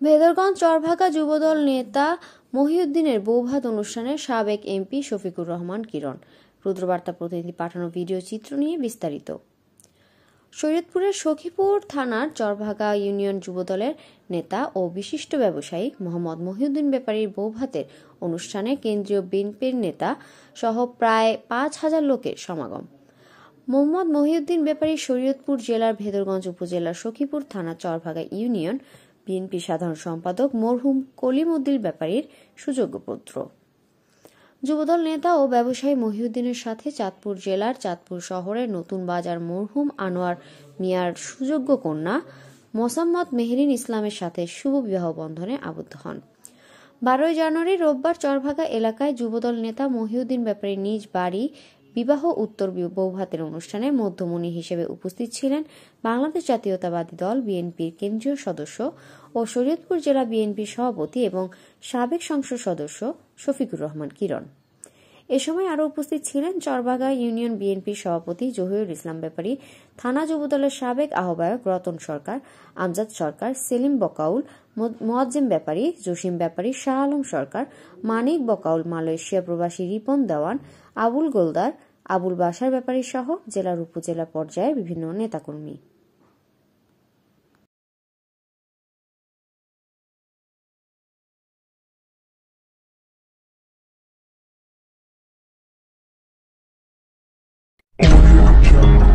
ভেদরগঞ্জ চরভাগা যুবদল নেতা মহিউদ্দিনের বৌভাত অনুষ্ঠানে সাবেক এমপি শফিকুর রহমান কিরণ। রুদ্রবার্তা প্রতিনিধি পাঠানো ভিডিও চিত্র নিয়ে বিস্তারিত। শরীয়তপুরের সখীপুর থানার চরভাগা ইউনিয়ন যুবদলের নেতা ও বিশিষ্ট ব্যবসায়ী মোহাম্মদ মহিউদ্দিন ব্যাপারীর বৌভাতের অনুষ্ঠানে কেন্দ্রীয় বিএনপির নেতা সহ প্রায় ৫,০০০ লোকের সমাগম। মোহাম্মদ মহিউদ্দিন ব্যাপারী শরীয়তপুর জেলার ভেদরগঞ্জ উপজেলার সখীপুর থানা চরভাগা ইউনিয়ন বিএনপি সাধারণ সম্পাদক মরহুম কলিম উদ্দিন ব্যাপারীর সুযোগ্য পুত্র। যুবদল নেতা ও ব্যবসায়ী মহিউদ্দিনের সাথে চাঁদপুর জেলার চাঁদপুর শহরের নতুন বাজার মরহুম আনোয়ার মিয়ার সুযোগ্য কন্যা মোসাম্মদ মেহরিন ইসলামের সাথে শুভ বিবাহ বন্ধনে আবদ্ধ হন। ১২ জানুয়ারি রোববার চরভাগা এলাকায় যুবদল নেতা মহিউদ্দিন ব্যাপারীর নিজ বাড়ি বিবাহ উত্তর বৌভাতের অনুষ্ঠানে মধ্যমণি হিসেবে উপস্থিত ছিলেন বাংলাদেশ জাতীয়তাবাদী দল বিএনপির কেন্দ্রীয় সদস্য ও শরীয়তপুর জেলা বিএনপির সভাপতি এবং সাবেক সংসদ সদস্য শফিকুর রহমান কিরণ। এ সময় আরও উপস্থিত ছিলেন চরভাগা ইউনিয়ন বিএনপির সভাপতি জহিরুল ইসলাম ব্যাপারী, থানা যুবদলের সাবেক আহ্বায়ক রতন সরকার, আমজাদ সরকার, সেলিম বকাউল, মোয়াজ্জেম ব্যাপারী, জসিম ব্যাপারী, শাহ আলম সরকার, মানিক বকাউল, মালয়েশিয়া প্রবাসী রিপন দেওয়ান, আবুল গোলদার, আবুল বাসার ব্যাপারী সহ জেলার উপজেলা পর্যায়ে বিভিন্ন নেতাকর্মী। Audio Jungle.